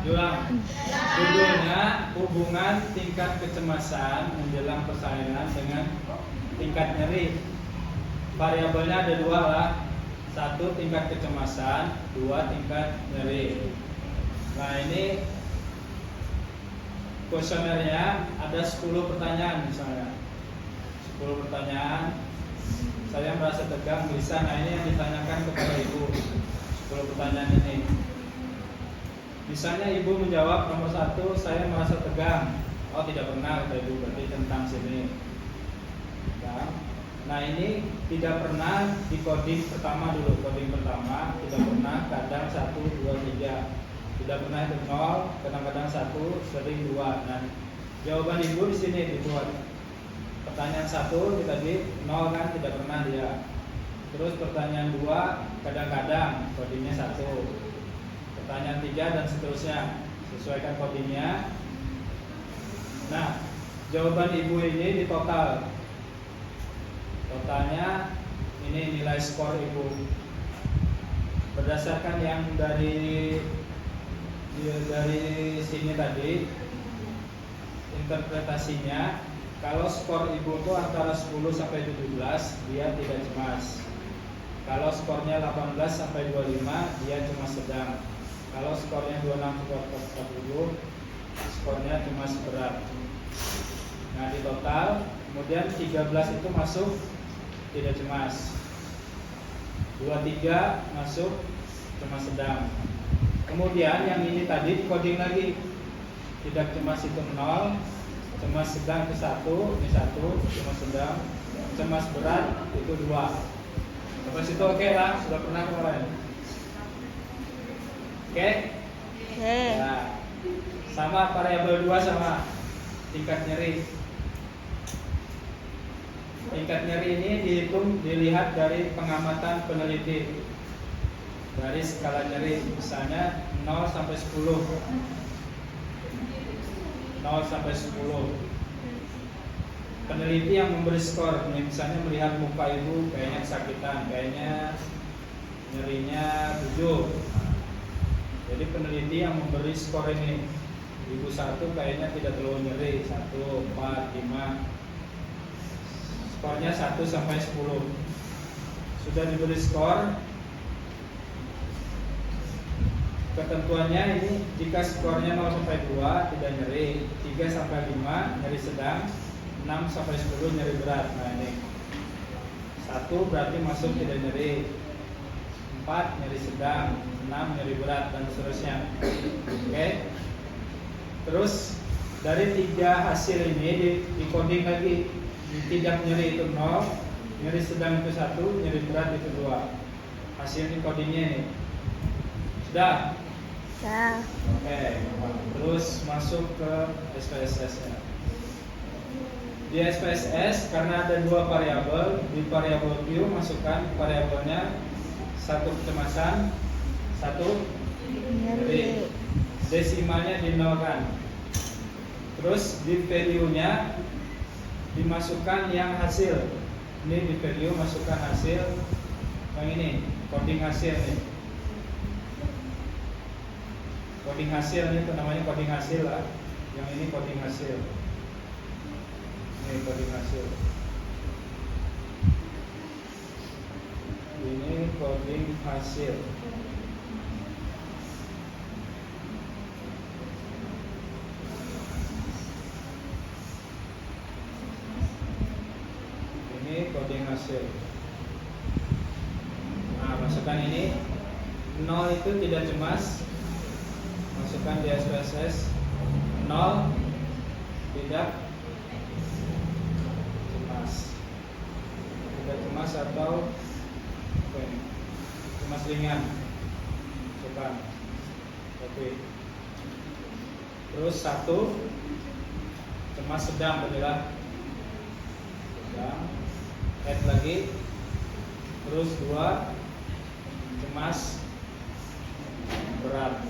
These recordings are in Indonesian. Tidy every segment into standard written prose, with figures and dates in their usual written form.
Diulang. Judulnya hubungan tingkat kecemasan menjelang persalinan dengan tingkat nyeri. Variabelnya ada dua lah. Satu tingkat kecemasan, dua tingkat nyeri. Nah ini kuesionernya ada 10 pertanyaan misalnya. 10 pertanyaan. Saya merasa tegang, bisa. Nah ini yang ditanyakan kepada ibu. 10 pertanyaan ini. Misalnya ibu menjawab nomor 1, saya merasa tegang. Oh tidak pernah, kata ibu, berarti tentang sini. Nah ini tidak pernah di coding pertama dulu. Coding pertama tidak pernah, kadang 1, 2, 3. Tidak pernah itu 0, kadang-kadang 1, sering 2. Nah jawaban ibu di sini dibuat. Pertanyaan 1 tadi 0 kan, tidak pernah dia. Terus pertanyaan 2 kadang-kadang, codingnya 1. Pertanyaan 3 dan seterusnya, sesuaikan codingnya. Nah jawaban ibu ini di total. Totalnya ini nilai skor ibu. Berdasarkan yang dari sini tadi, interpretasinya, kalau skor ibu itu antara 10 sampai 17, dia tidak cemas. Kalau skornya 18 sampai 25, dia cemas sedang. Kalau skornya 26 sampai 40, skornya cemas berat. Nah di total, kemudian 13 itu masuk tidak cemas, 23 masuk cemas sedang. Kemudian yang ini tadi coding lagi, tidak cemas itu 0, cemas sedang itu 1, ini 1, cemas sedang, cemas berat itu 2. Terus itu oke lah, sudah pernah kemarin. Oke? Ya. Sama variabel 2 sama tingkat nyeri. Tingkat nyeri ini dilihat dari pengamatan peneliti. Dari skala nyeri, misalnya 0 sampai 10. 0 sampai 10. Peneliti yang memberi skor, misalnya melihat muka ibu kayaknya kesakitan, kayaknya nyerinya 7. Jadi peneliti yang memberi skor ini, ibu 1 kayaknya tidak terlalu nyeri, 1, 4, 5. Skornya 1 sampai 10. Sudah diberi skor. Ketentuannya ini, jika skornya 0 sampai 2 tidak nyeri, 3 sampai 5 nyeri sedang, 6 sampai 10 nyeri berat. Nah ini 1 berarti masuk tidak nyeri, 4 nyeri sedang, 6 nyeri berat, dan seterusnya. Oke. Terus dari 3 hasil ini di coding lagi. Tidak nyeri itu 0, nyeri sedang itu 1, nyeri berat itu 2. Hasil ini codingnya ini. Sudah? Ya. Oke. Terus masuk ke SPSS nya. Di SPSS karena ada 2 variabel, di variabel Q masukkan variabelnya 1 kecemasan, 1 nyeri. Desimalnya dinolkan. Terus di value-nya dimasukkan yang hasil. Ini di value masukkan hasil yang ini, coding hasil nih. Coding hasil ini namanya coding hasil lah. Yang ini coding hasil. Ini coding hasil. Ini coding hasil. Ini coding hasil. Nah, masukkan ini. 0 itu tidak cemas. Masukkan di SPSS. 0 tidak cemas. Tidak cemas atau cemas ringan. Masukkan. Oke. Terus 1 cemas sedang adalah sedang. Add lagi. Terus 2 cemas berat.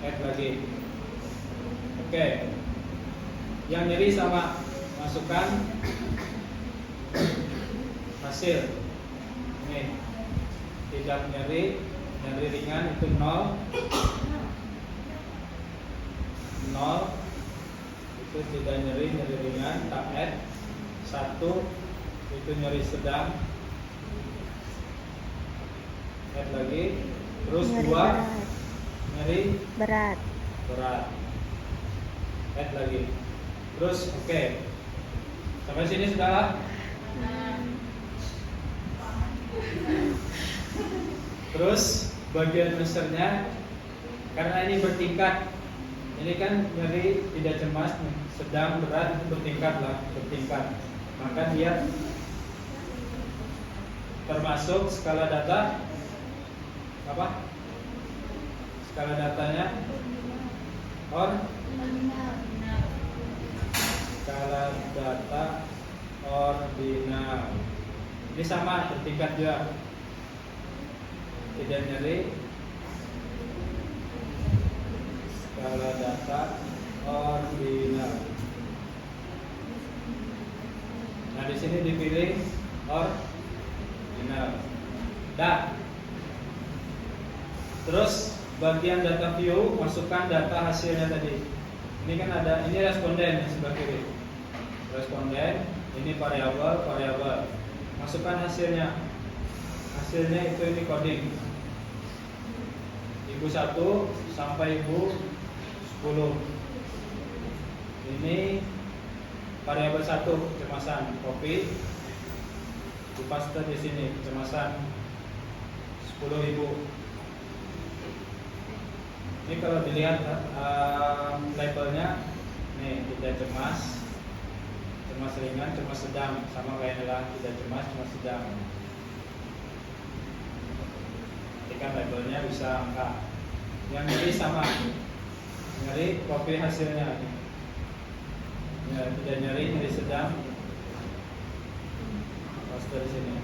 Add lagi. Oke. Yang nyeri sama, masukkan hasil. Ini tidak nyeri, nyeri ringan itu 0. 0 itu tidak nyeri, nyeri ringan, tak add. 1 itu nyeri sedang, add lagi. Terus Nyeri 2 berat. nyeri Berat. berat, add lagi. Terus oke. Sampai sini sudah. Terus bagian mesernya, karena ini bertingkat, ini kan nyeri tidak cemas, sedang, berat, itu bertingkat lah, bertingkat. Maka dia termasuk skala data apa? Skala datanya skala data ordinal. Ini sama, bertingkat juga. Tidak nyeri, skala data ordinal. Nah, di sini dipilih ordinal. Dah. Terus bagian data view, masukkan data hasilnya tadi. Ini kan ada, ini responden yang sebelah kiri. Responden, ini variabel. Masukkan hasilnya. Hasilnya itu ini coding. Ibu 1 sampai ibu 10. Ini variabel 1 kecemasan, copy, dipaste di sini kecemasan 10.000. Ini kalau dilihat labelnya, nih tidak cemas, cemas ringan, cemas sedang, sama kayak inilah, tidak cemas, cemas sedang. Ketika labelnya bisa angka. Yang nyeri sama, nyeri copy hasilnya. Ya, tidak nyeri, nyeri sedang, paste di sini.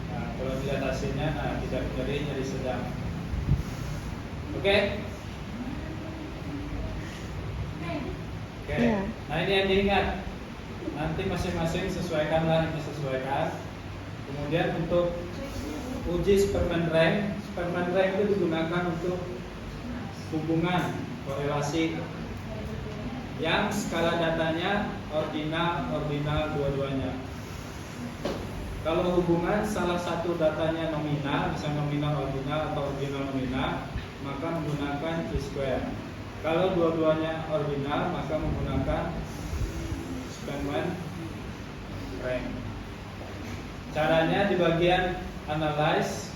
Nah, kalau dilihat hasilnya, nah tidak nyeri, nyeri sedang. Oke? Oke. Iya. Nah, ini yang diingat. Nanti masing-masing sesuaikanlah, ini sesuaikan. Kemudian untuk uji Superman rank itu digunakan untuk hubungan korelasi yang skala datanya ordinal dua-duanya. Kalau hubungan salah satu datanya nominal, misalnya nominal ordinal atau ordinal nominal, maka menggunakan T-square. Kalau dua-duanya ordinal, maka menggunakan Superman rank. Caranya di bagian analyze,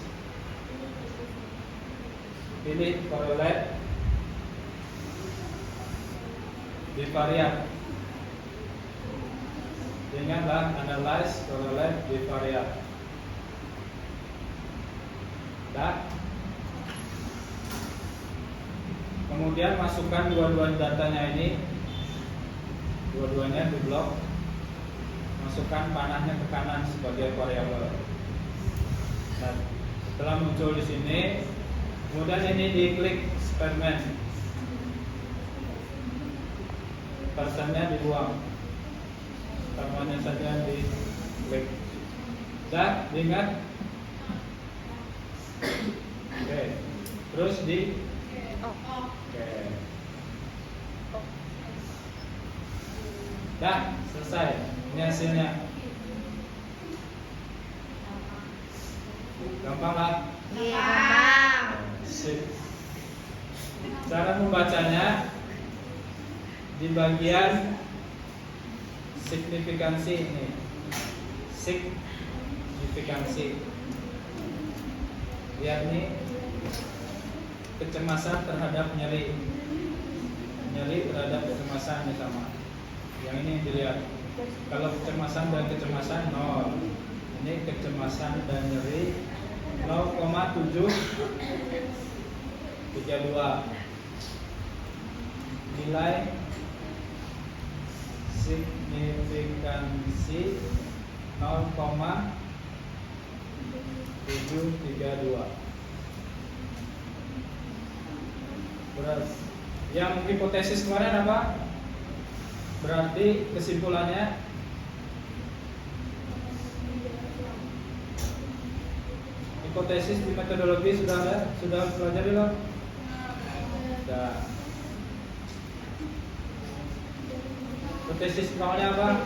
pilih correlate, bivariate. Ingatlah, analyze, correlate, bivariate. Dah. Kemudian masukkan dua-dua datanya ini, dua-duanya di blok. Masukkan panahnya ke kanan sebagai variabel. Nah, setelah muncul di sini, kemudian ini diklik Superman. Persennya dibuang. Persennya saja diklik. Dan diingat. Oke. Terus di oke. Dah, selesai. Ini hasilnya. Gampang lah. Sip. Cara membacanya di bagian signifikansi ini. Signifikansi. Lihat nih, kecemasan terhadap nyeri. Nyeri terhadap kecemasan ini sama. Yang ini dilihat. Kalau kecemasan dan kecemasan 0. Ini kecemasan dan nyeri 0,732. Nilai signifikansi 0,732. Berarti yang hipotesis kemarin apa? Berarti kesimpulannya hipotesis di metodologi sudah ada? Sudah pelajari belum? Sudah. Hipotesis nolnya apa?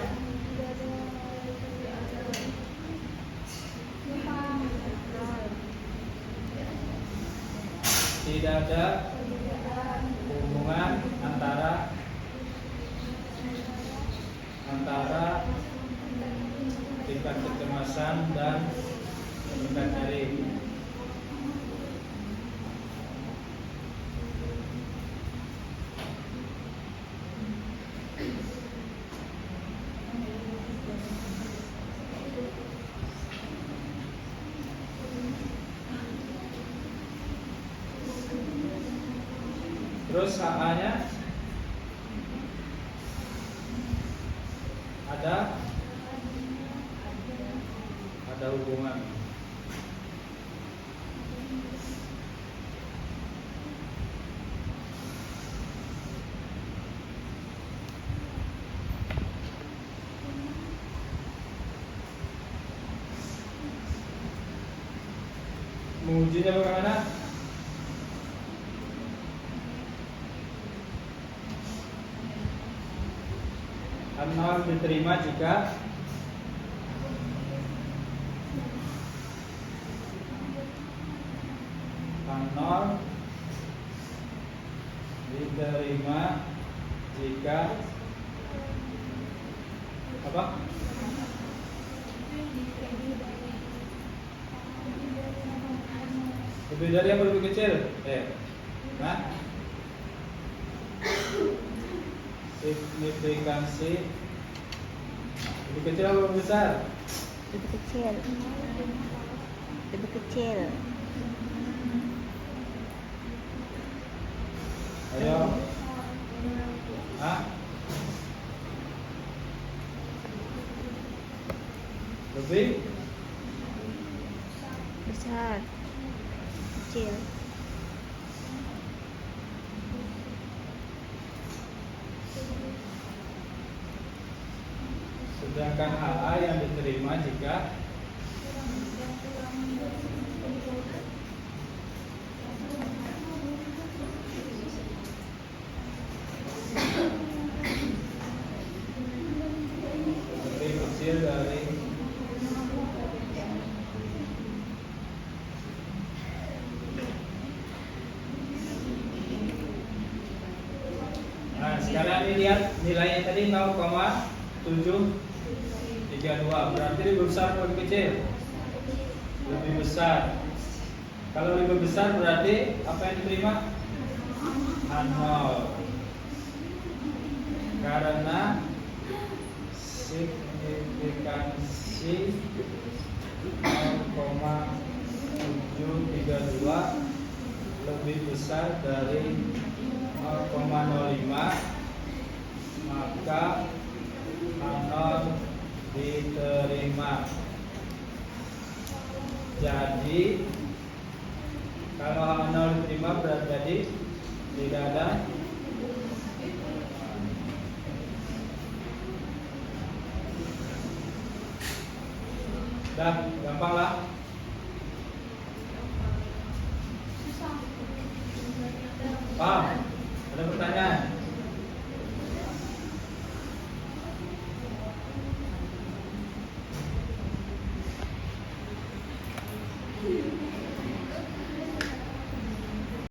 Tidak ada hubungan antara tingkat kecemasan dan tingkat nyeri. Terus AA-nya ada hubungan. Mengujinya bagaimana? Nol diterima jika nol diterima jika apa? Lebih dari apa lebih kecil? Nah, signifikansi lebih kecil atau lebih besar? Lebih kecil. Lebih kecil. Ayo. Hah? Lebih Besar. Kecil. Sedangkan AA yang diterima jika lebih kecil dari Nah, sekarang ini lihat nilainya tadi 0,732. Berarti lebih besar atau lebih kecil? Lebih besar. Kalau lebih besar berarti apa yang diterima? Nol. Karena signifikansi 0,732 lebih besar dari 0,05, maka nol diterima. Jadi kalau nol diterima berarti tidak ada dah, gampang lah. Paham? Ada pertanyaan?